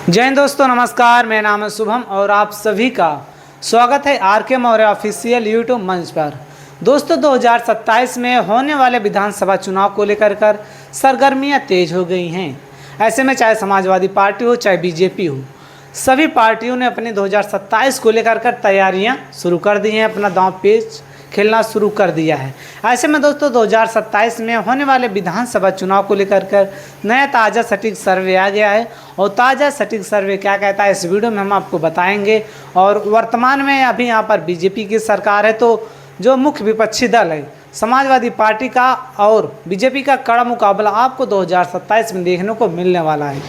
जय हिंद दोस्तों, नमस्कार। मेरा नाम है शुभम और आप सभी का स्वागत है आरके मौर्य ऑफिशियल यूट्यूब मंच पर। दोस्तों 2027 में होने वाले विधानसभा चुनाव को लेकर सरगर्मियां तेज हो गई हैं। ऐसे में चाहे समाजवादी पार्टी हो चाहे बीजेपी हो, सभी पार्टियों ने अपने 2027 को लेकर तैयारियां शुरू कर दी हैं, अपना दांव पेच खेलना शुरू कर दिया है। ऐसे में दोस्तों 2027 में होने वाले विधानसभा चुनाव को लेकर नया ताज़ा सटीक सर्वे आ गया है और ताज़ा सटीक सर्वे क्या कहता है इस वीडियो में हम आपको बताएंगे। और वर्तमान में अभी यहाँ पर बीजेपी की सरकार है, तो जो मुख्य विपक्षी दल है समाजवादी पार्टी का और बीजेपी का कड़ा मुकाबला आपको 2027 में देखने को मिलने वाला है।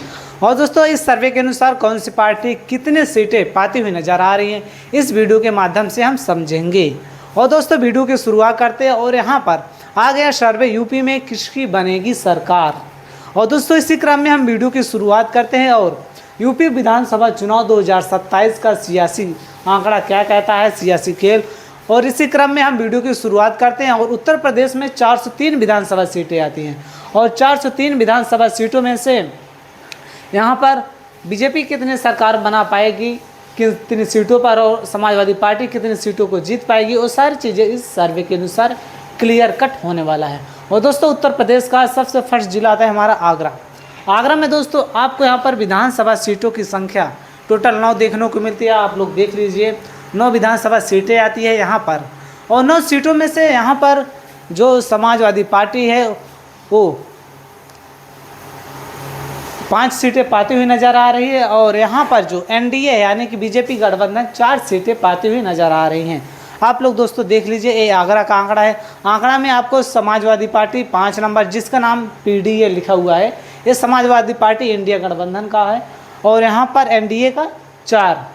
और दोस्तों इस सर्वे के अनुसार कौन सी पार्टी कितने सीटें पाती हुई नजर आ रही हैं, इस वीडियो के माध्यम से हम समझेंगे। और दोस्तों वीडियो की शुरुआत करते हैं और यहाँ पर आ गया सर्वे यूपी में किसकी बनेगी सरकार। और दोस्तों इसी क्रम में हम वीडियो की शुरुआत करते हैं और यूपी विधानसभा चुनाव 2027 का सियासी आंकड़ा क्या कहता है, सियासी खेल। और इसी क्रम में हम वीडियो की शुरुआत करते हैं और उत्तर प्रदेश में 403 विधानसभा सीटें आती हैं और 403 विधानसभा सीटों में से यहाँ पर बीजेपी कितनी सरकार बना पाएगी, कितनी सीटों पर, और समाजवादी पार्टी कितनी सीटों को जीत पाएगी, वो सारी चीज़ें इस सर्वे के अनुसार क्लियर कट होने वाला है। और दोस्तों उत्तर प्रदेश का सबसे फर्स्ट जिला आता है हमारा आगरा। आगरा में दोस्तों आपको यहाँ पर विधानसभा सीटों की संख्या टोटल 9 देखने को मिलती है। आप लोग देख लीजिए 9 विधानसभा सीटें आती है यहाँ पर। और 9 सीटों में से यहाँ पर जो समाजवादी पार्टी है वो 5 सीटें पाती हुई नज़र आ रही है और यहाँ पर जो एनडीए यानी कि बीजेपी गठबंधन 4 सीटें पाती हुई नज़र आ रही हैं। आप लोग दोस्तों देख लीजिए, ये आगरा का आंकड़ा है। आंकड़ा में आपको समाजवादी पार्टी 5 नंबर, जिसका नाम पीडीए लिखा हुआ है, ये समाजवादी पार्टी इंडिया गठबंधन का है और यहाँ पर एनडीए का 4।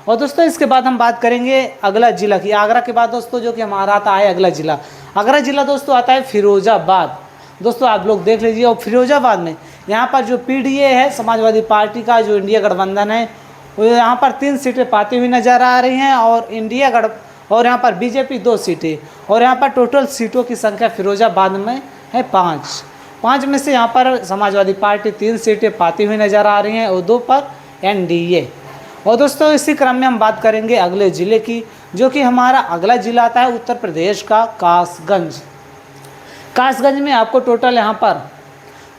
और दोस्तों इसके बाद हम बात करेंगे अगला जिला की। आगरा के बाद दोस्तों जो कि हमारा आता है अगला जिला। अगला जिला दोस्तों आता है फिरोजाबाद। दोस्तों आप लोग देख लीजिए, और फिरोजाबाद में यहाँ पर जो पीडीए है समाजवादी पार्टी का, जो इंडिया गठबंधन है, वो यहाँ पर 3 सीटें पाती हुई नज़र आ रही हैं और यहाँ पर बीजेपी 2 सीटें। और यहाँ पर टोटल सीटों की संख्या फिरोजाबाद में है 5 में से यहाँ पर समाजवादी पार्टी 3 सीटें पाती हुई नज़र आ रही हैं और 2 पर एनडीए। और दोस्तों इसी क्रम में हम बात करेंगे अगले ज़िले की, जो कि हमारा अगला जिला आता है उत्तर प्रदेश का कासगंज। कासगंज में आपको टोटल यहाँ पर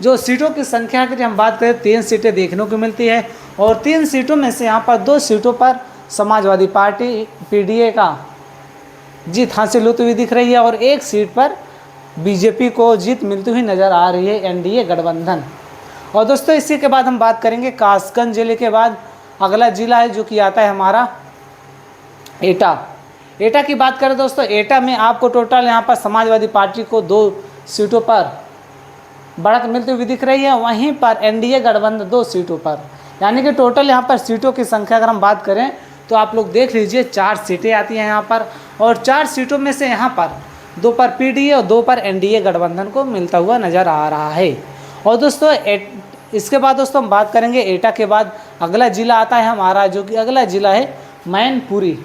जो सीटों की संख्या की हम बात करें 3 सीटें देखने को मिलती है और 3 सीटों में से यहाँ पर 2 सीटों पर समाजवादी पार्टी पीडीए का जीत हासिल होती हुई दिख रही है और 1 सीट पर बीजेपी को जीत मिलती हुई नज़र आ रही है, एनडीए गठबंधन। और दोस्तों इसी के बाद हम बात करेंगे कासगंज जिले के बाद अगला जिला है जो कि आता है हमारा एटा। एटा की बात करें दोस्तों, एटा में आपको टोटल यहाँ पर समाजवादी पार्टी को 2 सीटों पर बढ़त मिलती हुई दिख रही है, वहीं पर एनडीए गठबंधन 2 सीटों पर, यानी कि टोटल यहाँ पर सीटों की संख्या अगर हम बात करें तो आप लोग देख लीजिए 4 सीटें आती हैं यहाँ पर और 4 सीटों में से यहाँ पर 2 पर पीडीए और 2 पर एनडीए गठबंधन को मिलता हुआ नज़र आ रहा है। और दोस्तों इसके बाद दोस्तों हम बात करेंगे एटा के बाद अगला जिला आता है हमारा, जो कि अगला जिला है मैनपुरी।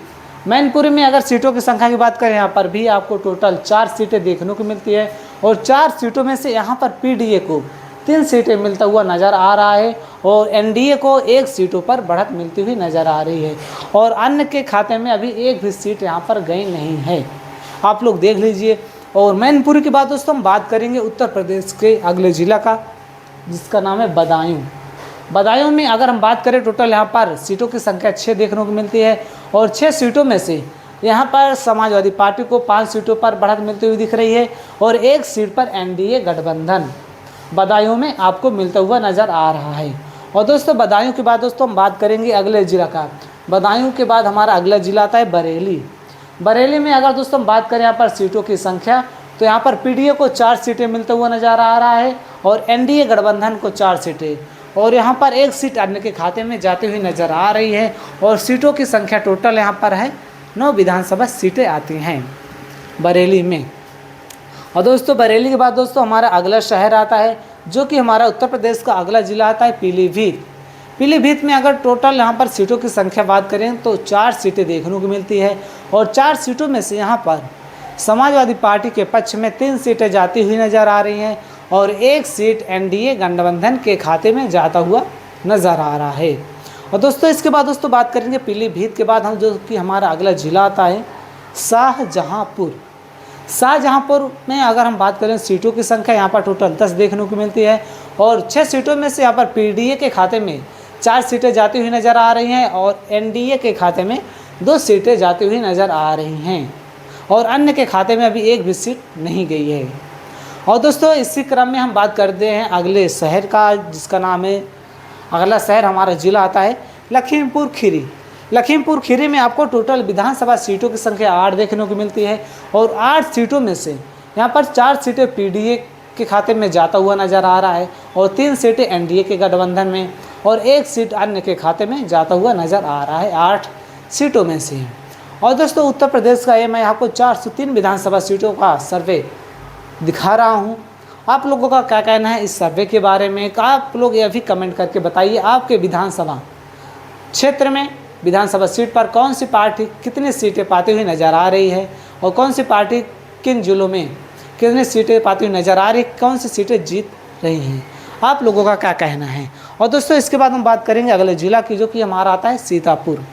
मैनपुरी में अगर सीटों की संख्या की बात करें, यहाँ पर भी आपको टोटल 4 सीटें देखने को मिलती है और 4 सीटों में से यहाँ पर पीडीए को 3 सीटें मिलता हुआ नज़र आ रहा है और एनडीए को 1 सीटों पर बढ़त मिलती हुई नज़र आ रही है और अन्य के खाते में अभी 1 भी सीट यहाँ पर गई नहीं है। आप लोग देख लीजिए। और मैनपुरी के बाद दोस्तों हम बात करेंगे उत्तर प्रदेश के अगले ज़िला का, जिसका नाम है बदायूं। बदायूं में अगर हम बात करें टोटल यहाँ पर सीटों की संख्या 6 देखने को मिलती है और 6 सीटों में से यहाँ पर समाजवादी पार्टी को 5 सीटों पर बढ़त मिलती हुई दिख रही है और 1 सीट पर एनडीए गठबंधन बदायूं में आपको मिलता हुआ नज़र आ रहा है। और दोस्तों बदायूं के बाद दोस्तों हम बात करेंगे अगले जिला का। बदायूं के बाद हमारा अगला जिला आता है बरेली। बरेली में अगर दोस्तों हम बात करें यहाँ पर सीटों की संख्या, तो यहाँ पर पीडीए को 4 सीटें मिलता हुआ नज़र आ रहा है और एनडीए गठबंधन को 4 सीटें और यहाँ पर 1 सीट अन्य के खाते में जाती हुई नज़र आ रही है और सीटों की संख्या टोटल यहाँ पर है 9 विधानसभा सीटें आती हैं बरेली में। और दोस्तों बरेली के बाद दोस्तों हमारा अगला शहर आता है, जो कि हमारा उत्तर प्रदेश का अगला जिला आता है पीलीभीत। पीलीभीत में अगर टोटल यहाँ पर सीटों की संख्या बात करें तो 4 सीटें देखने को मिलती है और 4 सीटों में से यहाँ पर समाजवादी पार्टी के पक्ष में 3 सीटें जाती हुई नज़र आ रही हैं और 1 सीट एनडीए गठबंधन के खाते में जाता हुआ नज़र आ रहा है। और दोस्तों इसके बाद दोस्तों बात करेंगे पीलीभीत के बाद हम जो कि हमारा अगला ज़िला आता है शाहजहाँपुर। शाहजहाँपुर में अगर हम बात करें सीटों की संख्या यहाँ पर टोटल 10 देखने को मिलती है और 6 सीटों में से यहाँ पर पीडीए के खाते में 4 सीटें जाती हुई नज़र आ रही हैं और एनडीए के खाते में 2 सीटें जाती हुई नज़र आ रही हैं और अन्य के खाते में अभी एक भी सीट नहीं गई है। और दोस्तों इसी क्रम में हम बात करते हैं अगले शहर का, जिसका नाम है, अगला शहर हमारा ज़िला आता है लखीमपुर खीरी। लखीमपुर खीरी में आपको टोटल विधानसभा सीटों की संख्या 8 देखने को मिलती है और 8 सीटों में से यहाँ पर 4 सीटें पीडीए के खाते में जाता हुआ नज़र आ रहा है और 3 सीटें एनडीए के गठबंधन में और 1 सीट अन्य के खाते में जाता हुआ नज़र आ रहा है 8 सीटों में से। और दोस्तों उत्तर प्रदेश का ये मैं आपको 403 विधानसभा सीटों का सर्वे दिखा रहा हूँ। आप लोगों का क्या कहना है इस सर्वे के बारे में, आप लोग ये भी कमेंट करके बताइए आपके विधानसभा क्षेत्र में विधानसभा सीट पर कौन सी पार्टी कितनी सीटें पाती हुई नज़र आ रही है और कौन सी पार्टी किन जिलों में कितनी सीटें पाती हुई नज़र आ रही है, कौन सी सीटें जीत रही हैं, आप लोगों का क्या कहना है। और दोस्तों इसके बाद हम बात करेंगे अगले ज़िला की, जो कि हमारा आता है सीतापुर।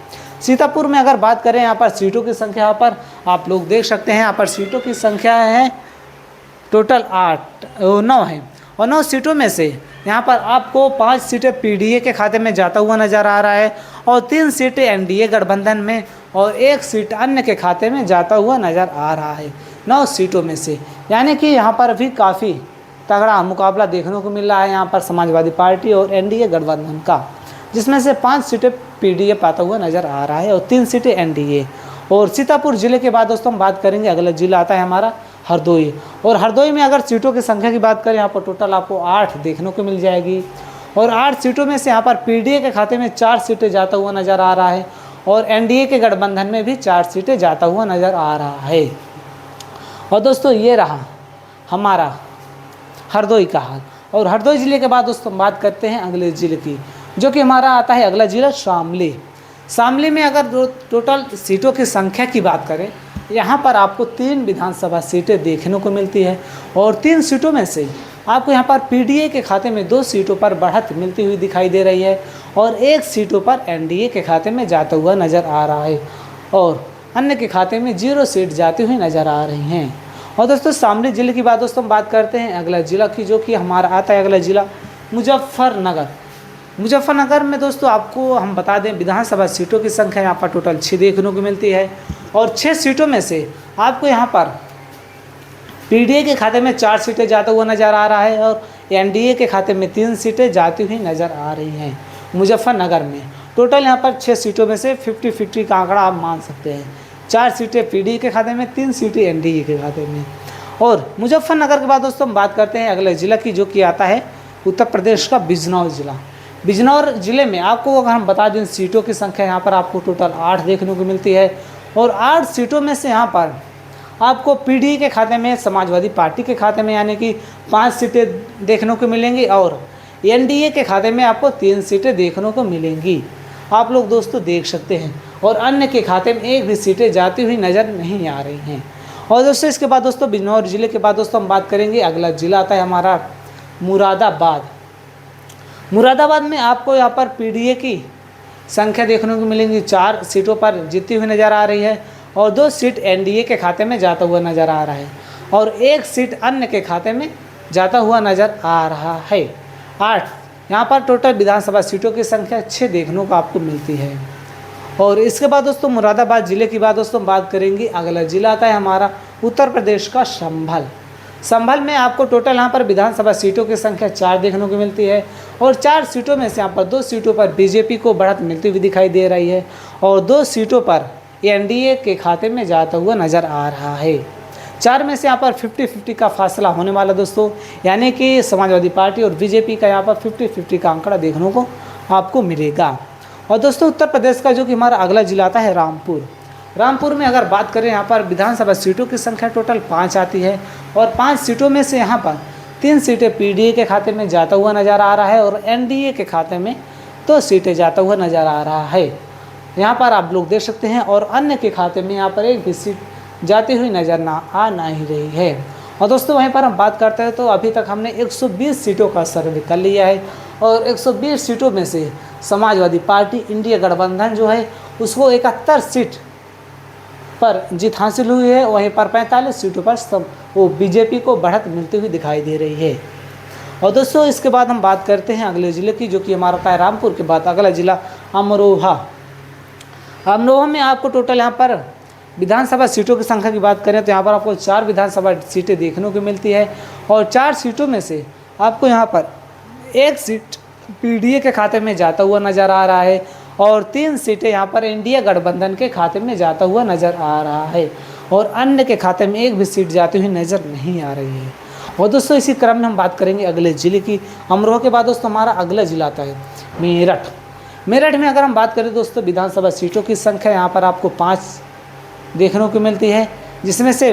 सीतापुर में अगर बात करें यहाँ पर सीटों की संख्या, यहाँ पर आप लोग देख सकते हैं यहाँ पर सीटों की संख्या है टोटल 9 है और 9 सीटों में से यहाँ पर आपको 5 सीटें पीडीए के खाते में जाता हुआ नज़र आ रहा है और 3 सीटें एनडीए गठबंधन में और 1 सीट अन्य के खाते में जाता हुआ नज़र आ रहा है 9 सीटों में से। यानी कि यहाँ पर भी काफ़ी तगड़ा मुकाबला देखने को मिल रहा है यहाँ पर समाजवादी पार्टी और एनडीए गठबंधन का, जिसमें से 5 सीटें पीडीए पाता हुआ नज़र आ रहा है और 3 सीटें एनडीए। और सीतापुर ज़िले के बाद दोस्तों हम बात करेंगे अगला ज़िला आता है हमारा हरदोई। और हरदोई में अगर सीटों की संख्या की बात करें यहाँ पर टोटल आपको 8 देखने को मिल जाएगी और 8 सीटों में से यहाँ पर पीडीए के खाते में 4 सीटें जाता हुआ नज़र आ रहा है और एनडीए के गठबंधन में भी 4 सीटें जाता हुआ नज़र आ रहा है। और दोस्तों ये रहा हमारा हरदोई का हाल। और हरदोई ज़िले के बाद दोस्तों हम बात करते हैं अगले ज़िले की, जो कि हमारा आता है अगला ज़िला शामली। शामली में अगर टोटल सीटों की संख्या की बात करें, यहाँ पर आपको 3 विधानसभा सीटें देखने को मिलती है और 3 सीटों में से आपको यहाँ पर पीडीए के खाते में 2 सीटों पर बढ़त मिलती हुई दिखाई दे रही है और 1 सीटों पर एनडीए के खाते में जाता हुआ नज़र आ रहा है और अन्य के खाते में 0 सीट जाती हुई नज़र आ रही हैं। और दोस्तों शामली ज़िले की बात दोस्तों हम बात करते हैं अगला ज़िला की, जो कि हमारा आता है अगला ज़िला मुजफ्फरनगर। मुजफ्फरनगर में दोस्तों आपको हम बता दें विधानसभा सीटों की संख्या यहाँ पर टोटल 6 देखने को मिलती है और 6 सीटों में से आपको यहाँ पर पीडीए के खाते में 4 सीटें जाता हुआ नज़र आ रहा है और एनडीए के खाते में 3 सीटें जाती हुई नज़र आ रही हैं मुजफ्फरनगर में। टोटल यहाँ पर 6 सीटों में से 50-50 का आंकड़ा आप मान सकते हैं। 4 सीटें पीडीए के खाते में, 3 सीटें एनडीए के खाते में। और मुजफ्फरनगर के बाद दोस्तों हम बात करते हैं अगले ज़िला की, जो कि आता है उत्तर प्रदेश का बिजनौर ज़िला। बिजनौर ज़िले में आपको अगर हम बता दें सीटों की संख्या यहाँ पर आपको टोटल 8 देखने को मिलती है और 8 सीटों में से यहाँ पर आपको पीडीए के खाते में, समाजवादी पार्टी के खाते में यानी कि 5 सीटें देखने को मिलेंगी और एनडीए के खाते में आपको 3 सीटें देखने को मिलेंगी, आप लोग दोस्तों देख सकते हैं। और अन्य के खाते में एक भी सीटें जाती हुई नज़र नहीं आ रही हैं। और दोस्तों इसके बाद दोस्तों बिजनौर ज़िले के बाद दोस्तों हम बात करेंगे अगला ज़िला आता है हमारा मुरादाबाद। मुरादाबाद में आपको यहाँ पर पीडीए की संख्या देखने को मिलेंगी, 4 सीटों पर जीती हुई नज़र आ रही है और 2 सीट एनडीए के खाते में जाता हुआ नज़र आ रहा है और 1 सीट अन्य के खाते में जाता हुआ नज़र आ रहा है। 8 यहाँ पर टोटल विधानसभा सीटों की संख्या 6 देखने को आपको मिलती है। और इसके बाद दोस्तों मुरादाबाद ज़िले की बात दोस्तों बात करेंगे अगला ज़िला आता है हमारा उत्तर प्रदेश का संभल। संभल में आपको टोटल यहाँ पर विधानसभा सीटों की संख्या 4 देखने को मिलती है और 4 सीटों में से यहाँ पर 2 सीटों पर बीजेपी को बढ़त मिलती हुई दिखाई दे रही है और 2 सीटों पर एनडीए के खाते में जाता हुआ नज़र आ रहा है। 4 में से यहाँ पर 50-50 का फासला होने वाला दोस्तों, यानी कि समाजवादी पार्टी और बीजेपी का यहाँ पर 50-50 का आंकड़ा देखने को आपको मिलेगा। और दोस्तों उत्तर प्रदेश का जो कि हमारा अगला जिला आता है रामपुर। रामपुर में अगर बात करें यहाँ पर विधानसभा सीटों की संख्या टोटल 5 आती है और 5 सीटों में से यहाँ पर 3 सीटें पीडीए के खाते में जाता हुआ नज़र आ रहा है और एनडीए के खाते में 2 सीटें जाता हुआ नज़र आ रहा है, यहाँ पर आप लोग देख सकते हैं। और अन्य के खाते में यहाँ पर एक भी सीट जाती हुई नज़र आ ही रही है। और दोस्तों वहीं पर हम बात करते हैं तो अभी तक हमने 120 सीटों का सर्वे कर लिया है और 120 सीटों में से समाजवादी पार्टी इंडिया गठबंधन जो है उसको 71 सीट पर जीत हासिल हुई है। वहीं पर 45 सीटों पर वो बीजेपी को बढ़त मिलती हुई दिखाई दे रही है। और दोस्तों इसके बाद हम बात करते हैं अगले ज़िले की, जो कि हमारा था रामपुर के बाद अगला ज़िला अमरोहा। अमरोहा में आपको टोटल यहाँ पर विधानसभा सीटों की संख्या की बात करें तो यहाँ पर आपको 4 विधानसभा सीटें देखने को मिलती है और 4 सीटों में से आपको यहाँ पर 1 सीट पीडीए के खाते में जाता हुआ नज़र आ रहा है और 3 सीटें यहाँ पर इंडिया गठबंधन के खाते में जाता हुआ नज़र आ रहा है और अन्य के खाते में एक भी सीट जाती हुई नज़र नहीं आ रही है। और दोस्तों इसी क्रम में हम बात करेंगे अगले ज़िले की। अमरोहा के बाद दोस्तों हमारा अगला ज़िला आता है मेरठ। मेरठ में अगर हम बात करें दोस्तों विधानसभा सीटों की संख्या यहाँ पर आपको 5 देखने को मिलती है, जिसमें से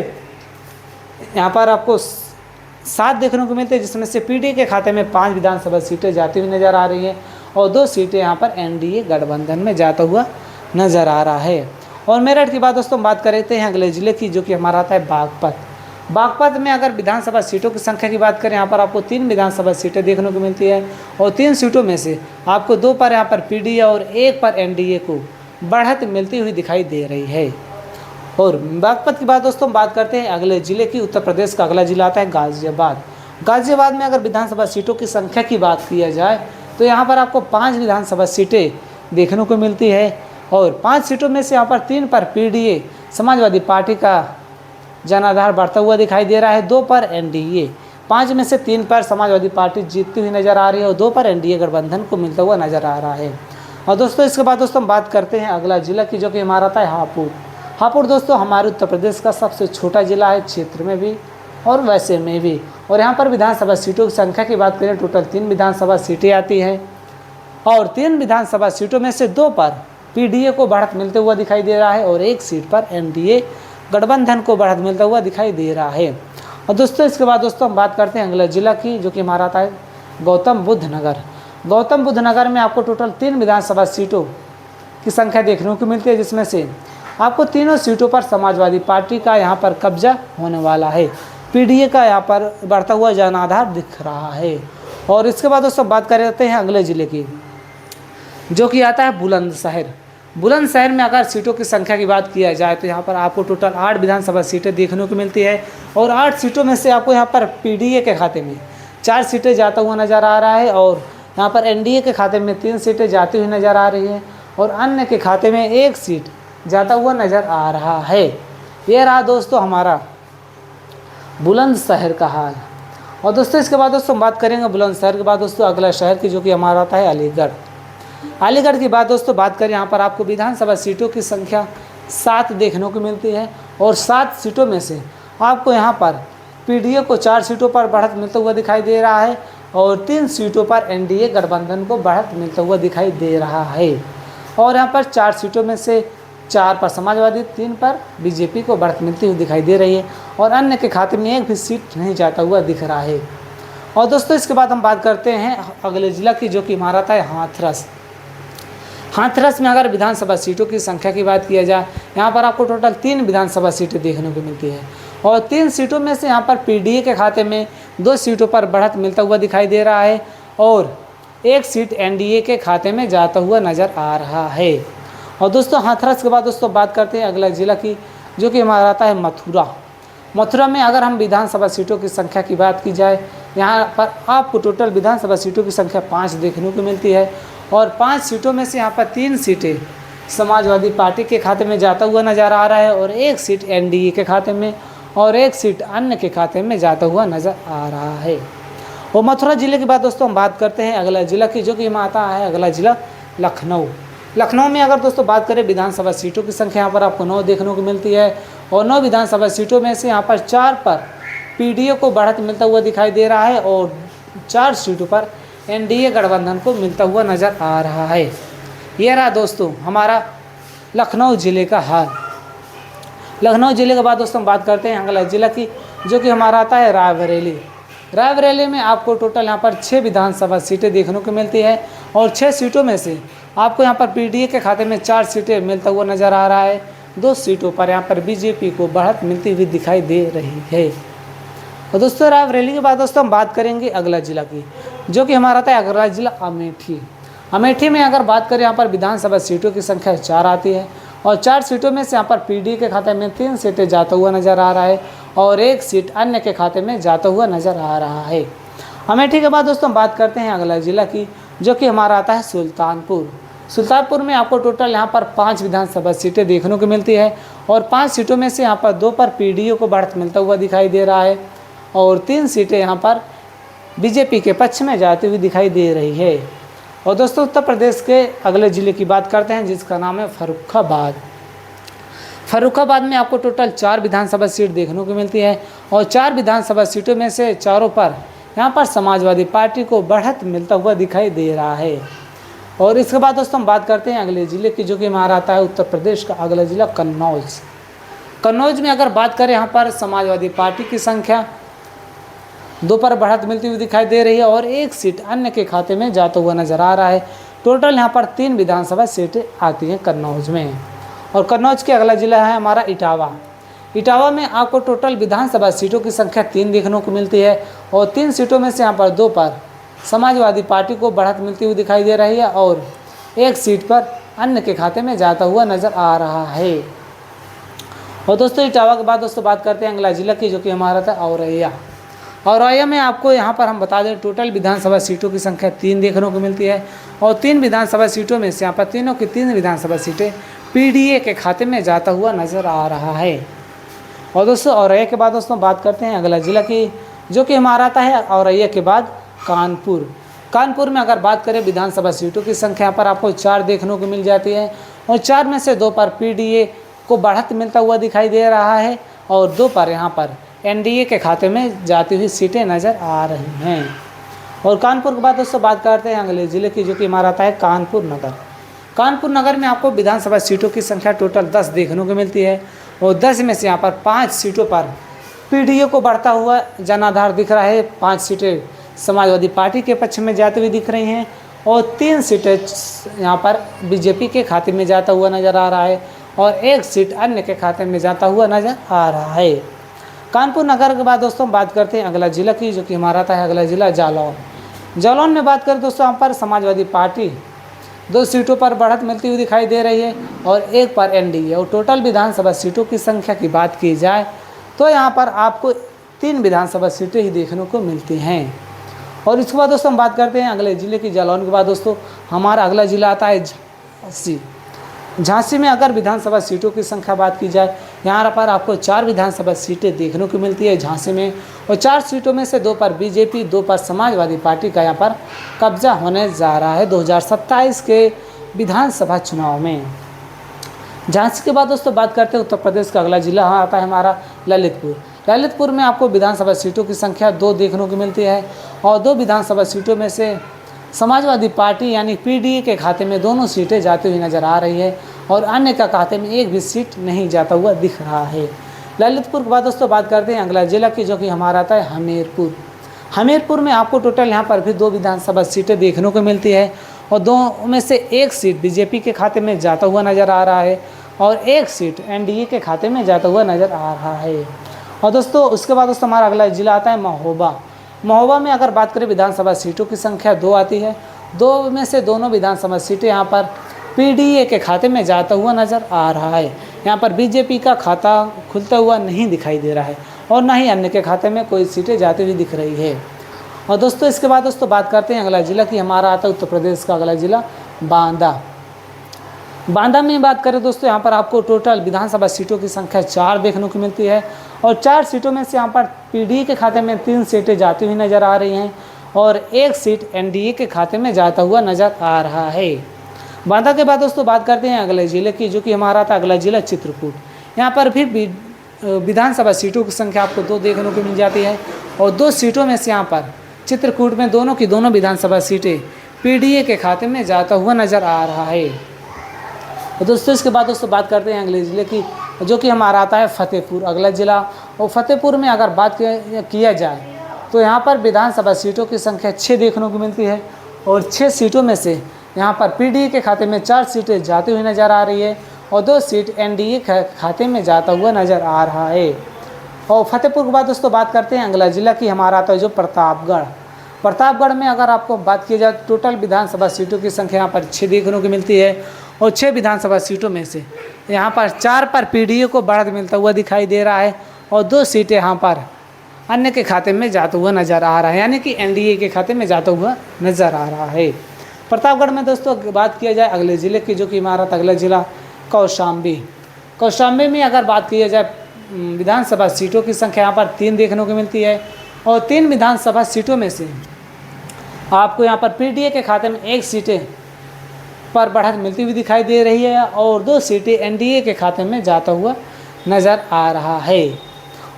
यहाँ पर आपको 7 देखने को मिलती है, जिसमें से पीडीए के खाते में 5 विधानसभा सीटें जाती हुई नज़र आ रही हैं और 2 सीटें यहाँ पर एनडीए गठबंधन में जाता हुआ नज़र आ रहा है। और मेरठ की बात दोस्तों बात करते हैं अगले ज़िले की, जो कि हमारा आता है बागपत। बागपत में अगर विधानसभा सीटों की संख्या की बात करें यहाँ पर आपको 3 विधानसभा सीटें देखने को मिलती है और 3 सीटों में से आपको 2 पर यहाँ पर पीडीए और 1 पर एनडीए को बढ़त मिलती हुई दिखाई दे रही है। और बागपत की बात दोस्तों बात करते हैं अगले ज़िले की। उत्तर प्रदेश का अगला ज़िला आता है गाज़ियाबाद। गाज़ियाबाद में अगर विधानसभा सीटों की संख्या की बात किया जाए तो यहाँ पर आपको 5 विधानसभा सीटें देखने को मिलती है और 5 सीटों में से यहाँ पर 3 पर पीडीए समाजवादी पार्टी का जनाधार बढ़ता हुआ दिखाई दे रहा है, 2 पर एनडीए। 5 में से 3 पर समाजवादी पार्टी जीतती हुई नज़र आ रही है और 2 पर एनडीए गठबंधन को मिलता हुआ नज़र आ रहा है। और दोस्तों इसके बाद दोस्तों हम बात करते हैं अगला ज़िला की, जो कि हमारा था हापुड़। हापुड़ दोस्तों हमारे उत्तर प्रदेश का सबसे छोटा ज़िला है, क्षेत्र में भी और वैसे में भी। और यहाँ पर विधानसभा सीटों की संख्या की बात करें टोटल 3 विधानसभा सीटें आती हैं और 3 विधानसभा सीटों में से 2 पर पीडीए को बढ़त मिलते हुआ दिखाई दे रहा है और 1 सीट पर एनडीए गठबंधन को बढ़त मिलता हुआ दिखाई दे रहा है। और दोस्तों इसके बाद दोस्तों हम बात करते हैं अगला ज़िला की, जो कि हमारा आता है गौतम बुद्ध नगर। गौतम बुद्ध नगर में आपको टोटल 3 विधानसभा सीटों की संख्या देखने को मिलती है, जिसमें से आपको तीनों सीटों पर समाजवादी पार्टी का यहाँ पर कब्जा होने वाला है। पीडीए का यहाँ पर बढ़ता हुआ जनाधार दिख रहा है। और इसके बाद दोस्तों बात करते हैं अगले ज़िले की, जो कि आता है बुलंदशहर। बुलंदशहर में अगर सीटों की संख्या की बात किया जाए तो यहाँ पर आपको टोटल 8 विधानसभा सीटें देखने को मिलती है और 8 सीटों में से आपको यहाँ पर पीडीए के खाते में 4 सीटें जाता हुआ नज़र आ रहा है और यहाँ पर एनडीए के खाते में 3 सीटें जाती हुई नज़र आ रही है और अन्य के खाते में 1 सीट जाता हुआ नज़र आ रहा है। ये रहा दोस्तों हमारा बुलंदशहर का हाल। और दोस्तों इसके बाद दोस्तों बात करेंगे बुलंदशहर के बाद दोस्तों अगला शहर की, जो कि हमारा आता है अलीगढ़। अलीगढ़ की बात दोस्तों बात करें यहाँ पर आपको विधानसभा सीटों की संख्या 7 देखने को मिलती है और 7 सीटों में से आपको यहाँ पर पीडीए को 4 सीटों पर बढ़त मिलता हुआ दिखाई दे रहा है और 3 सीटों पर एनडीए गठबंधन को बढ़त मिलता हुआ दिखाई दे रहा है। और यहाँ पर 4 सीटों में से 4 पर समाजवादी, 3 पर बीजेपी को बढ़त मिलती हुई दिखाई दे रही है और अन्य के खाते में 1 भी सीट नहीं जाता हुआ दिख रहा है। और दोस्तों इसके बाद हम बात करते हैं अगले ज़िला की, जो कि हमारा था हाथरस। हाथरस में अगर विधानसभा सीटों की संख्या की बात किया जाए यहाँ पर आपको टोटल 3 विधानसभा सीटें देखने को मिलती है और 3 सीटों में से यहाँ पर पीडीए के खाते में 2 सीटों पर बढ़त मिलता हुआ दिखाई दे रहा है और 1 सीट एनडीए के खाते में जाता हुआ नज़र आ रहा है। और दोस्तों हाथरस के बाद दोस्तों बात करते हैं अगला ज़िला की, जो कि हमारा आता है मथुरा। मथुरा में अगर हम विधानसभा सीटों की संख्या की बात की जाए यहाँ पर आपको टोटल विधानसभा सीटों की संख्या 5 देखने को मिलती है और 5 सीटों में से यहाँ पर 3 सीटें समाजवादी पार्टी के खाते में जाता हुआ नज़र आ रहा है और 1 सीट एनडीए के खाते में और 1 सीट अन्य के खाते में जाता हुआ नज़र आ रहा है। और मथुरा ज़िले की बात दोस्तों हम बात करते हैं अगला ज़िला की, जो कि यहाँ आता है अगला ज़िला लखनऊ। लखनऊ में अगर दोस्तों बात करें विधानसभा सीटों की संख्या यहाँ पर आपको 9 देखने को मिलती है और 9 विधानसभा सीटों में से यहाँ पर 4 पर पीडीए को बढ़त मिलता हुआ दिखाई दे रहा है और 4 सीटों पर एनडीए गठबंधन को मिलता हुआ नज़र आ रहा है। यह रहा दोस्तों हमारा लखनऊ ज़िले का हाल। लखनऊ ज़िले के बाद दोस्तों हम बात करते हैं अगला ज़िला की, जो कि हमारा आता है रायबरेली। रायबरेली में आपको टोटल यहाँ पर 6 विधानसभा सीटें देखने को मिलती है और 6 सीटों में से आपको यहाँ पर पीडीए के खाते में 4 सीटें मिलता हुआ नज़र आ रहा है। 2 सीटों पर यहाँ पर बीजेपी को बढ़त मिलती हुई दिखाई दे रही है। और दोस्तों रायबरेली के बाद दोस्तों हम बात करेंगे अगला जिला की, जो कि हमारा था अगला जिला अमेठी। अमेठी में अगर बात करें यहाँ पर विधानसभा सीटों की संख्या 4 आती है और 4 सीटों में से यहाँ पर पीडी के खाते में 3 सीटें जाता हुआ नज़र आ रहा है और 1 सीट अन्य के खाते में जाता हुआ नज़र आ रहा है। अमेठी के बाद दोस्तों हम बात करते हैं अगला जिला की, जो कि हमारा आता है सुल्तानपुर। सुल्तानपुर में आपको टोटल यहाँ पर 5 विधानसभा सीटें देखने को मिलती है और 5 सीटों में से यहाँ पर 2 पर पीडीओ को बढ़त मिलता हुआ दिखाई दे रहा है और 3 सीटें यहाँ पर बीजेपी के पक्ष में जाती हुई दिखाई दे रही है। और दोस्तों उत्तर प्रदेश के अगले ज़िले की बात करते हैं, जिसका नाम है फर्रुखाबाद। फर्रुखाबाद में आपको टोटल 4 विधानसभा सीट देखने को मिलती है और 4 विधानसभा सीटों में से चारों पर यहाँ पर समाजवादी पार्टी को बढ़त मिलता हुआ दिखाई दे रहा है। और इसके बाद दोस्तों हम बात करते हैं अगले ज़िले की, जो कि हमारा आता है उत्तर प्रदेश का अगला ज़िला कन्नौज। कन्नौज में अगर बात करें यहाँ पर समाजवादी पार्टी की संख्या 2 पर बढ़त मिलती हुई दिखाई दे रही है और 1 सीट अन्य के खाते में जाता हुआ नज़र आ रहा है। टोटल यहाँ पर 3 विधानसभा सीटें आती हैं कन्नौज में। और कन्नौज के अगला ज़िला है हमारा इटावा। इटावा में आपको टोटल विधानसभा सीटों की संख्या 3 देखने को मिलती है और 3 सीटों में से यहाँ पर 2 पर समाजवादी पार्टी को बढ़त मिलती हुई दिखाई दे रही है और 1 सीट पर अन्य के खाते में जाता हुआ नज़र आ रहा है। और दोस्तों इटावा के बाद दोस्तों बात करते हैं अगला ज़िला की, जो कि हमारा था औरैया। औरैया में आपको यहाँ पर हम बता दें टोटल विधानसभा सीटों की संख्या 3 देखने को मिलती है और 3 विधानसभा सीटों में से यहाँ पर तीनों की 3 विधानसभा सीटें पीडीए के खाते में जाता हुआ नज़र आ रहा है। और दोस्तों औरैया के बाद दोस्तों बात करते हैं अगला ज़िला की, जो कि हमारा आता है औरैया के बाद कानपुर। कानपुर में अगर बात करें विधानसभा सीटों की संख्या पर आपको 4 देखने को मिल जाती है और 4 में से 2 पर पीडीए को बढ़त मिलता हुआ दिखाई दे रहा है और 2 पर यहाँ पर एनडीए के खाते में जाती हुई सीटें नज़र आ रही हैं। और कानपुर के बाद दोस्तों बात करते हैं अगले ज़िले की, जो कि हमारा आता है कानपुर नगर। कानपुर नगर में आपको विधानसभा सीटों की संख्या टोटल 10 देखने को मिलती है और 10 में से यहाँ पर 5 सीटों पर पीडीए को बढ़ता हुआ जनाधार दिख रहा है, 5 सीटें समाजवादी पार्टी के पक्ष में जाती हुई दिख रही हैं और 3 सीटें यहाँ पर बीजेपी के खाते में जाता हुआ नज़र आ रहा है और 1 सीट अन्य के खाते में जाता हुआ नज़र आ रहा है। कानपुर नगर के बाद दोस्तों बात करते हैं अगला ज़िला की, जो कि हमारा आता है अगला ज़िला जालौन। जालौन में बात करें दोस्तों यहाँ पर समाजवादी पार्टी 2 सीटों पर बढ़त मिलती हुई दिखाई दे रही है और 1 पर एनडीए। और टोटल विधानसभा सीटों की संख्या की बात की जाए तो यहाँ पर आपको 3 विधानसभा सीटें ही देखने को मिलती हैं। और इसके बाद दोस्तों हम बात करते हैं अगले ज़िले की। जालौन के बाद दोस्तों हमारा अगला ज़िला आता है झांसी। झांसी में अगर विधानसभा सीटों की संख्या बात की जाए, यहाँ पर आपको 4 विधानसभा सीटें देखने को मिलती है झांसी में और 4 सीटों में से 2 पर बीजेपी, 2 पर समाजवादी पार्टी का यहाँ पर कब्जा होने जा रहा है 2027 के विधानसभा चुनाव में। झांसी के बाद दोस्तों बात करते हैं उत्तर प्रदेश का अगला ज़िला आता है हमारा ललितपुर। ललितपुर में आपको विधानसभा सीटों की संख्या 2 देखने को मिलती है और 2 विधानसभा सीटों में से समाजवादी पार्टी यानी पीडीए के खाते में दोनों सीटें जाती हुई नज़र आ रही है और अन्य का खाते में 1 भी सीट नहीं जाता हुआ दिख रहा है। ललितपुर के बाद दोस्तों बात करते हैं अगला ज़िला की, जो कि हमारा आता है हमीरपुर। हमीरपुर में आपको टोटल यहाँ पर भी 2 विधानसभा सीटें देखने को मिलती है और 2 में से 1 सीट बीजेपी के खाते में जाता हुआ नज़र आ रहा है और 1 सीट एनडीए के खाते में जाता हुआ नज़र आ रहा है। और दोस्तों उसके बाद दोस्तों हमारा अगला ज़िला आता है महोबा। महोबा में अगर बात करें विधानसभा सीटों की संख्या 2 आती है, 2 में से दोनों विधानसभा सीटें यहाँ पर पीडीए के खाते में जाता हुआ नज़र आ रहा है। यहाँ पर बीजेपी का खाता खुलता हुआ नहीं दिखाई दे रहा है और ना ही अन्य के खाते में कोई सीटें जाती हुई दिख रही है। और दोस्तों इसके बाद दोस्तों बात करते हैं अगला ज़िला की। हमारा आता है उत्तर प्रदेश का अगला ज़िला बांदा। बांदा में बात करें दोस्तों, यहाँ पर आपको टोटल विधानसभा सीटों की संख्या 4 देखने को मिलती है और 4 सीटों में से यहाँ पर पीडीए के खाते में 3 सीटें जाती हुई नज़र आ रही हैं और 1 सीट एनडीए के खाते में जाता हुआ नज़र आ रहा है। बांदा के बाद दोस्तों बात करते हैं अगले ज़िले की, जो कि हमारा था अगला ज़िला चित्रकूट। यहाँ पर भी विधानसभा सीटों की संख्या आपको 2 देखने को मिल जाती है और 2 सीटों में से यहाँ पर चित्रकूट में दोनों की दोनों विधानसभा सीटें पीडीए के खाते में जाता हुआ नज़र आ रहा है। और दोस्तों इसके बाद दोस्तों बात करते हैं अगले ज़िले की, जो कि हमारा आता है फतेहपुर अगला ज़िला। और फतेहपुर में अगर बात किया जाए तो यहाँ पर विधानसभा सीटों की संख्या 6 देखने को मिलती है और 6 सीटों में से यहाँ पर पीडीए के खाते में 4 सीटें जाती हुई नज़र आ रही है और 2 सीट एनडीए खाते में जाता हुआ नज़र आ रहा है। और फतेहपुर के बाद दोस्तों बात करते हैं अगला जिला की, हमारा आता है जो प्रतापगढ़। प्रतापगढ़ में अगर आपको बात की जाए टोटल विधानसभा सीटों की संख्या यहाँ पर 6 देखने को मिलती है। और 6 विधानसभा सीटों में से यहाँ पर 4 पर पीडीए को बढ़त मिलता हुआ दिखाई दे रहा है और 2 सीटें यहाँ पर अन्य के खाते में जाता हुआ नज़र आ रहा है, यानी कि एनडीए के खाते में जाता हुआ नज़र आ रहा है। प्रतापगढ़ में दोस्तों बात किया जाए अगले ज़िले की, जो कि हमारा अगला ज़िला कौशाम्बी। कौशाम्बी में अगर बात की जाए विधानसभा सीटों की संख्या यहाँ पर 3 देखने को मिलती है। और 3 विधानसभा सीटों में से आपको यहाँ पर पीडीए के खाते में 1 सीटें पर बढ़त मिलती हुई दिखाई दे रही है और 2 सीटें एनडीए के खाते में जाता हुआ नज़र आ रहा है।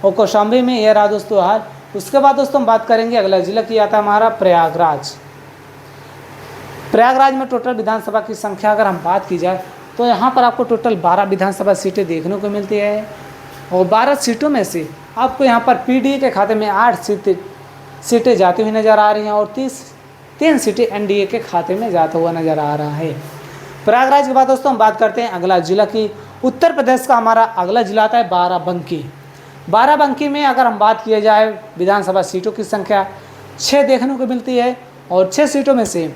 और कौशाम्बी में यह रहा दोस्तों हाल। उसके बाद दोस्तों हम बात करेंगे अगला जिला की, आता है हमारा प्रयागराज। प्रयागराज में टोटल विधानसभा की संख्या अगर हम बात की जाए तो यहाँ पर आपको टोटल 12 विधानसभा सीटें देखने को मिलती है। और 12 सीटों में से आपको यहाँ पर पीडीए के खाते में 8 सीटें जाती हुई नज़र आ रही हैं और 3 सीटें एनडीए के खाते में जाता हुआ नज़र आ रहा है। प्रयागराज के बाद दोस्तों हम बात करते हैं अगला जिला की। उत्तर प्रदेश का हमारा अगला जिला आता है बाराबंकी। बाराबंकी में अगर हम बात किया जाए विधानसभा सीटों की संख्या 6 देखने को मिलती है और 6 सीटों में से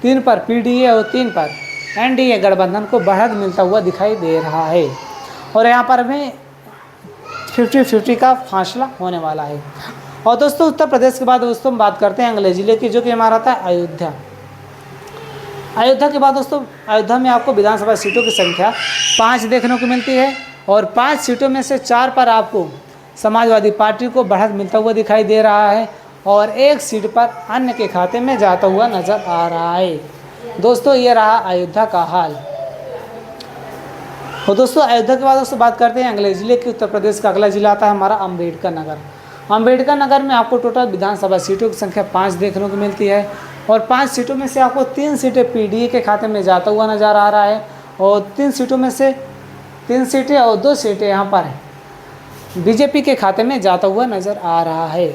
3 पर पीडीए और 3 पर एनडीए गठबंधन को बढ़त मिलता हुआ दिखाई दे रहा है। और यहाँ पर हमें 50-50 का फासला होने वाला है। और दोस्तों उत्तर प्रदेश के बाद दोस्तों हम बात करते हैं अगले ज़िले की, जो कि हमारा था अयोध्या। अयोध्या के बाद दोस्तों अयोध्या में आपको विधानसभा सीटों की संख्या 5 देखने को मिलती है और 5 सीटों में से 4 पर आपको समाजवादी पार्टी को बढ़त मिलता हुआ दिखाई दे रहा है और 1 सीट पर अन्य के खाते में जाता हुआ नज़र आ रहा है। दोस्तों ये रहा अयोध्या का हाल। और दोस्तों अयोध्या के बाद दोस्तों बात करते हैं अगले ज़िले की। उत्तर प्रदेश का अगला ज़िला आता है हमारा अम्बेडकर नगर। अम्बेडकर नगर में आपको टोटल विधानसभा सीटों की संख्या 5 देखने को मिलती है और 5 सीटों में से आपको 3 सीटें पीडीए के खाते में जाता हुआ नज़र आ रहा है और 3 सीटों में से 3 सीटें और 2 सीटें यहाँ पर बीजेपी के खाते में जाता हुआ नज़र आ रहा है।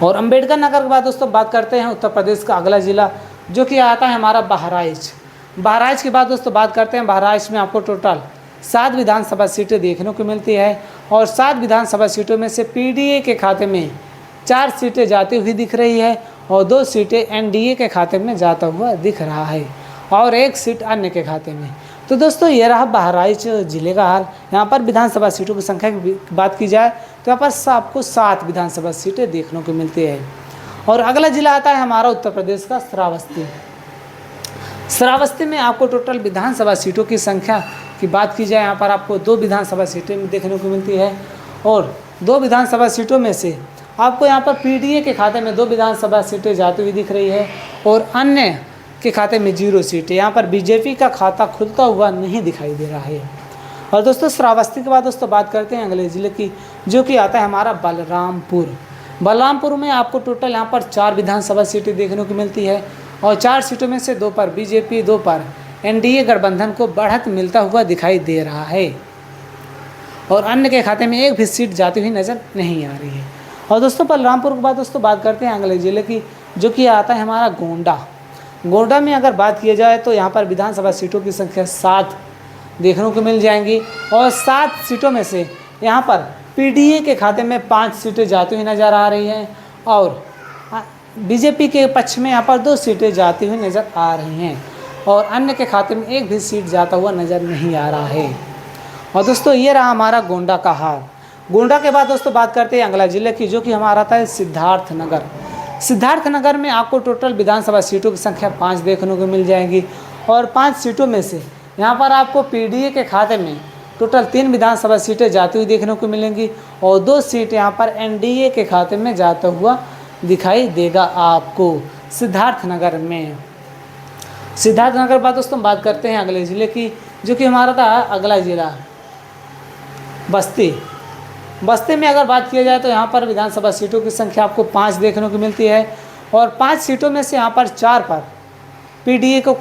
और अम्बेडकर नगर के बाद दोस्तों बात करते हैं उत्तर प्रदेश का अगला ज़िला, जो कि आता है हमारा बहराइच। बहराइच के बाद दोस्तों बात करते हैं बहराइच में आपको टोटल 7 विधानसभा सीटें देखने को मिलती है और 7 विधानसभा सीटों में से पीडीए के खाते में 4 सीटें जाती हुई दिख रही है और 2 सीटें एनडीए के खाते में जाता हुआ दिख रहा है और 1 सीट अन्य के खाते में। तो दोस्तों ये रहा बहराइच ज़िले का हाल। यहाँ पर विधानसभा सीटों की संख्या की बात की जाए तो यहाँ पर आपको 7 विधानसभा सीटें देखने को मिलती है। और अगला ज़िला आता है हमारा उत्तर प्रदेश का श्रावस्ती। श्रावस्ती में आपको टोटल विधानसभा सीटों की संख्या की बात की जाए, यहाँ पर आपको 2 विधानसभा सीटें देखने को मिलती है और 2 विधानसभा सीटों में से आपको यहाँ पर पीडीए के खाते में 2 विधानसभा सीटें जाती हुई दिख रही है और अन्य के खाते में 0 सीटें। यहाँ पर बीजेपी का खाता खुलता हुआ नहीं दिखाई दे रहा है। और दोस्तों श्रावस्ती के बाद दोस्तों बात करते हैं अगले ज़िले की, जो कि आता है हमारा बलरामपुर। बलरामपुर में आपको टोटल यहाँ पर 4 विधानसभा सीटें देखने को मिलती है और 4 सीटों में से 2 पर बीजेपी, 2 पर एनडीए गठबंधन को बढ़त मिलता हुआ दिखाई दे रहा है और अन्य के खाते में 1 भी सीट जाती हुई नज़र नहीं आ रही है। और दोस्तों बलरामपुर के बाद दोस्तों बात करते हैं अगले ज़िले की, जो कि आता है हमारा गोंडा। गोंडा में अगर बात किया जाए तो यहाँ पर विधानसभा सीटों की संख्या 7 देखने को मिल जाएंगी और 7 सीटों में से यहाँ पर पीडीए के खाते में 5 सीटें जाती हुई नज़र आ रही हैं और बीजेपी के पक्ष में यहाँ पर 2 सीटें जाती हुई नज़र आ रही हैं और अन्य के खाते में 1 भी सीट जाता हुआ नज़र नहीं आ रहा है। और दोस्तों ये रहा हमारा गोंडा का हाल। गोंडा के बाद दोस्तों बात करते हैं अगला ज़िले की, जो कि हमारा आता है सिद्धार्थनगर। सिद्धार्थनगर में आपको टोटल विधानसभा सीटों की संख्या 5 देखने को मिल जाएगी और 5 सीटों में से यहाँ पर आपको पीडीए के खाते में टोटल 3 विधानसभा सीटें जाती हुई देखने को मिलेंगी और 2 सीट यहाँ पर एनडीए के खाते में जाता हुआ दिखाई देगा आपको सिद्धार्थनगर में। सिद्धार्थनगर बाद दोस्तों बात करते हैं अगले ज़िले की, जो कि हमारा था अगला ज़िला बस्ती। बस्ती में अगर बात किया जाए तो यहाँ पर विधानसभा सीटों की संख्या आपको 5 देखने को मिलती है और 5 सीटों में से यहाँ पर 4 पर पीडीए को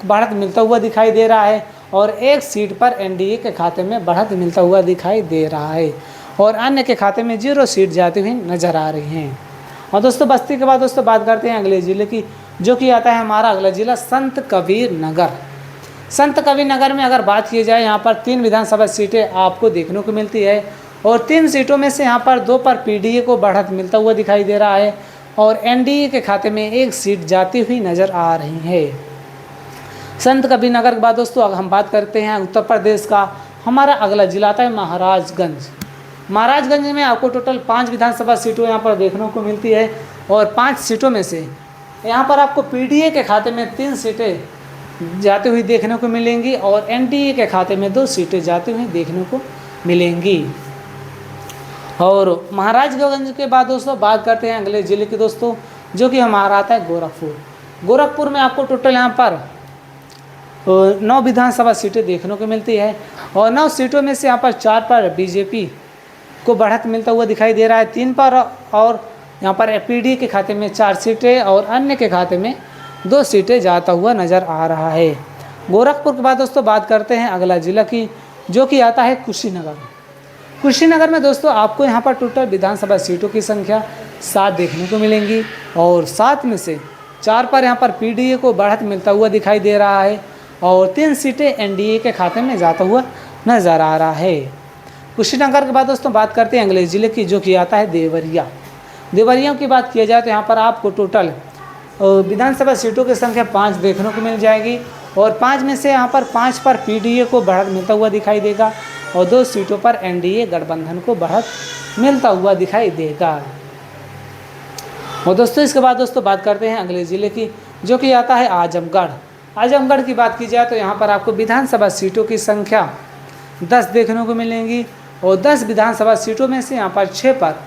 बढ़त मिलता हुआ दिखाई दे रहा है और 1 सीट पर एनडीए के खाते में बढ़त मिलता हुआ दिखाई दे रहा है और अन्य के खाते में 0 सीट जाती हुई नज़र आ रही हैं। और दोस्तों बस्ती के बाद दोस्तों बात करते हैं अगले ज़िले की, जो कि आता है हमारा अगला ज़िला संत कबीर नगर। संत कबीर नगर में अगर बात की जाए यहाँ पर 3 विधानसभा सीटें आपको देखने को मिलती है और 3 सीटों में से यहाँ पर 2 पर पीडीए को बढ़त मिलता हुआ दिखाई दे रहा है और एनडीए के खाते में 1 सीट जाती हुई नज़र आ रही है। संत कबीरनगर के बाद दोस्तों अगर हम बात करते हैं उत्तर प्रदेश का, हमारा अगला जिला आता है महाराजगंज। महाराजगंज में आपको टोटल 5 विधानसभा सीटों यहाँ पर देखने को मिलती है और 5 सीटों में से यहाँ पर आपको पीडीए के खाते में 3 सीटें जाती हुई देखने को मिलेंगी और एनडीए के खाते में 2 सीटें जाती हुई देखने को मिलेंगी। और महाराजगंज के बाद दोस्तों बात करते हैं अगले ज़िले की दोस्तों, जो कि हमारा आता है गोरखपुर। गोरखपुर में आपको टोटल यहाँ पर 9 विधानसभा सीटें देखने को मिलती है और 9 सीटों में से यहाँ पर 4 पर बीजेपी को बढ़त मिलता हुआ दिखाई दे रहा है, 3 पर और यहाँ पर पीडीए के खाते में 4 सीटें और अन्य के खाते में 2 सीटें जाता हुआ नज़र आ रहा है। गोरखपुर के बाद दोस्तों बात करते हैं अगला ज़िला की, जो कि आता है कुशीनगर। कुशीनगर में दोस्तों आपको यहाँ पर टोटल विधानसभा सीटों की संख्या 7 देखने को मिलेंगी और 7 में से 4 पर यहाँ पर पीडीए को बढ़त मिलता हुआ दिखाई दे रहा है और 3 सीटें एनडीए के खाते में जाता हुआ नज़र आ रहा है। कुशीनगर के बाद दोस्तों बात करते हैं अगले ज़िले की, जो कि आता है देवरिया। देवरिया की बात किया जाए तो यहाँ पर आपको टोटल विधानसभा सीटों की संख्या 5 देखने को मिल जाएगी और 5 में से यहाँ पर 5 पर पीडीए को बढ़त मिलता हुआ दिखाई देगा और 2 सीटों पर एनडीए गठबंधन को बढ़त मिलता हुआ दिखाई देगा। और दोस्तों इसके बाद दोस्तों बात करते हैं अगले ज़िले की, जो कि आता है आजमगढ़। आजमगढ़ की बात की जाए तो यहाँ पर आपको विधानसभा सीटों की संख्या 10 देखने को मिलेंगी और 10 विधानसभा सीटों में से यहाँ पर 6 पर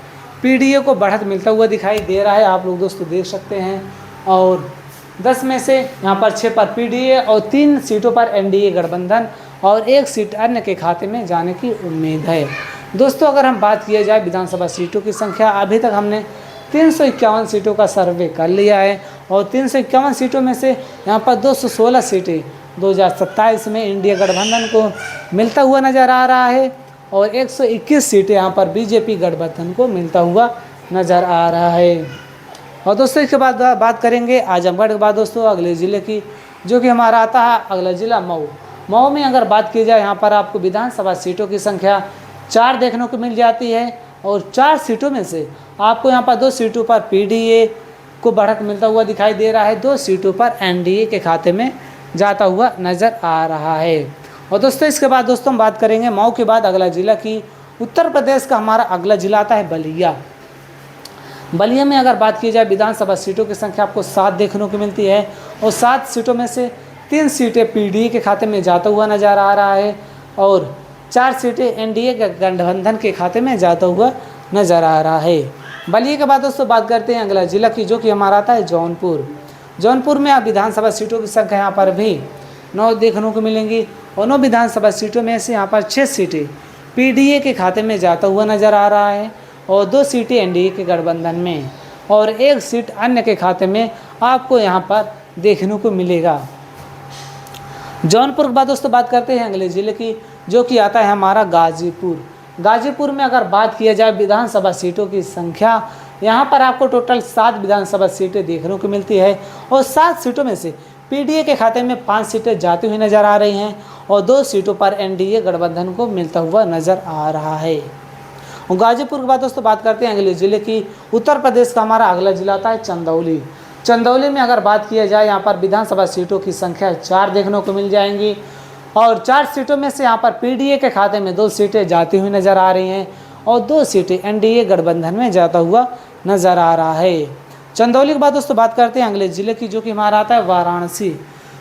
पीडीए को बढ़त मिलता हुआ दिखाई दे रहा है, आप लोग दोस्तों देख सकते हैं। और 10 में से यहाँ पर 6 पर पीडीए और 3 सीटों पर एनडीए गठबंधन और 1 सीट अन्य के खाते में जाने की उम्मीद है। दोस्तों अगर हम बात किया जाए विधानसभा सीटों की संख्या, अभी तक हमने 351 सीटों का सर्वे कर लिया है और 351 सीटों में से यहाँ पर 216 सीटें 2027 में इंडिया गठबंधन को मिलता हुआ नज़र आ रहा है और 121 सीटें यहाँ पर बीजेपी गठबंधन को मिलता हुआ नज़र आ रहा है। और दोस्तों इसके बाद बात करेंगे आजमगढ़ के बाद दोस्तों अगले ज़िले की, जो कि हमारा आता है अगला ज़िला मऊ। मऊ में अगर बात की जाए यहाँ पर आपको विधानसभा सीटों की संख्या 4 देखने को मिल जाती है और 4 सीटों में से आपको यहाँ पर 2 सीटों पर पीडीए को बढ़त मिलता हुआ दिखाई दे रहा है, 2 सीटों पर एनडीए के खाते में जाता हुआ नज़र आ रहा है। और दोस्तों इसके बाद दोस्तों हम बात करेंगे मऊ के बाद अगला ज़िला की। उत्तर प्रदेश का हमारा अगला ज़िला आता है बलिया। बलिया में अगर बात की जाए विधानसभा सीटों की संख्या आपको 7 देखने को मिलती है और 7 सीटों में से 3 सीटें पीडीए के खाते में जाता हुआ नज़र आ रहा है और 4 सीटें एनडीए के गठबंधन के खाते में जाता हुआ नज़र आ रहा है। बलिया के बाद दोस्तों बात करते हैं अगला ज़िला की, जो कि हमारा आता है जौनपुर। जौनपुर में आप विधानसभा सीटों की संख्या यहाँ पर भी 9 देखने को मिलेंगी और 9 विधानसभा सीटों में से यहाँ पर 6 सीटें पीडीए के खाते में जाता हुआ नज़र आ रहा है और 2 सीटें एनडीए के गठबंधन में और 1 सीट अन्य के खाते में आपको यहाँ पर देखने को मिलेगा। जौनपुर के बाद दोस्तों बात करते हैं अगले ज़िले की, जो कि आता है हमारा गाजीपुर। गाजीपुर में अगर बात किया जाए विधानसभा सीटों की संख्या, यहाँ पर आपको टोटल 7 विधानसभा सीटें देखने को मिलती है और 7 सीटों में से पीडीए के खाते में 5 सीटें जाती हुई नज़र आ रही हैं और 2 सीटों पर एनडीए गठबंधन को मिलता हुआ नज़र आ रहा है। और गाजीपुर के बाद दोस्तों बात करते हैं अगले ज़िले की। उत्तर प्रदेश का हमारा अगला ज़िला आता है चंदौली। चंदौली में अगर बात किया जाए यहाँ पर विधानसभा सीटों की संख्या 4 देखने को मिल जाएंगी और 4 सीटों में से यहाँ पर पीडीए के खाते में 2 सीटें जाती हुई नज़र आ रही हैं और 2 सीटें एनडीए गठबंधन में जाता हुआ नज़र आ रहा है। चंदौली के बाद दोस्तों बात करते हैं अगले ज़िले की, जो कि हमारा आता है वाराणसी।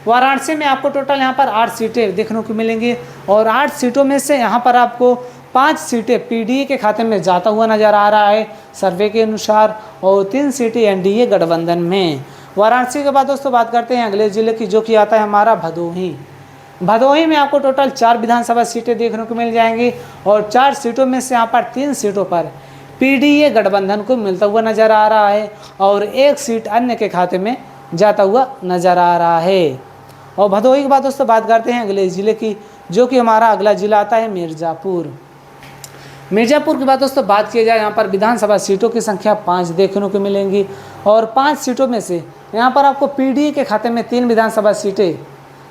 वाराणसी में आपको टोटल यहाँ पर 8 सीटें देखने को मिलेंगी और 8 सीटों में से यहाँ पर आपको 5 सीटें पीडीए के खाते में जाता हुआ नज़र आ रहा है सर्वे के अनुसार और 3 सीटें एनडीए गठबंधन में। वाराणसी के बाद दोस्तों बात करते हैं अगले ज़िले की, जो कि आता है हमारा भदोही। भदोही में आपको टोटल 4 विधानसभा सीटें देखने को मिल जाएंगी और 4 सीटों में से यहाँ पर 3 सीटों पर पीडीए गठबंधन को मिलता हुआ नज़र आ रहा है और 1 सीट अन्य के खाते में जाता हुआ नज़र आ रहा है। और भदोही के बाद दोस्तों बात करते हैं अगले ज़िले की, जो कि हमारा अगला ज़िला आता है मिर्ज़ापुर। मिर्ज़ापुर के बाद दोस्तों बात की जाए यहाँ पर विधानसभा सीटों की संख्या 5 देखने को मिलेंगी और 5 सीटों में से यहाँ पर आपको पीडीए के खाते में 3 विधानसभा सीटें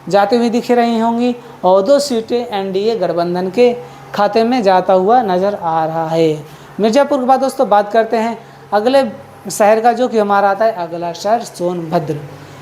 जाती हुई दिख रही होंगी और 2 सीटें एनडीए गठबंधन के खाते में जाता हुआ नज़र आ रहा है। मिर्ज़ापुर के बाद दोस्तों बात करते हैं अगले शहर का, जो कि हमारा आता है अगला शहर सोनभद्र।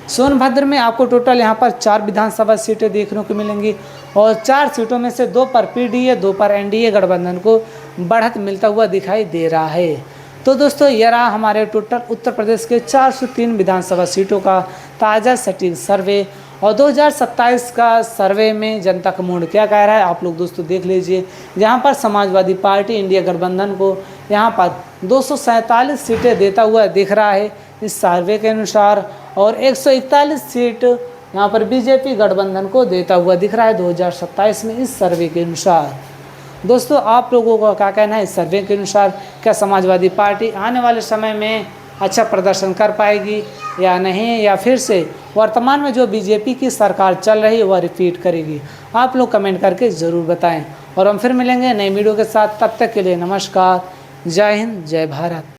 सोनभद्र में आपको टोटल यहाँ पर 4 विधानसभा सीटें देखने को मिलेंगी और 4 सीटों में से 2 पर पीडीए 2 पर एनडीए गठबंधन को बढ़त मिलता हुआ दिखाई दे रहा है। तो दोस्तों ये रहा हमारे टोटल उत्तर प्रदेश के 403 विधानसभा सीटों का ताज़ा सटीक सर्वे। और 2027 का सर्वे में जनता का मूड क्या कह रहा है आप लोग दोस्तों देख लीजिए। जहां पर समाजवादी पार्टी इंडिया गठबंधन को यहां पर 247 सीटें देता हुआ दिख रहा है इस सर्वे के अनुसार, और 141 सीट यहां पर बीजेपी गठबंधन को देता हुआ दिख रहा है 2027 में इस सर्वे के अनुसार। दोस्तों आप लोगों का क्या कहना है इस सर्वे के अनुसार? क्या समाजवादी पार्टी आने वाले समय में अच्छा प्रदर्शन कर पाएगी या नहीं, या फिर से वर्तमान में जो बीजेपी की सरकार चल रही है वह रिपीट करेगी? आप लोग कमेंट करके ज़रूर बताएं और हम फिर मिलेंगे नई वीडियो के साथ। तब तक के लिए नमस्कार, जय हिंद, जय भारत।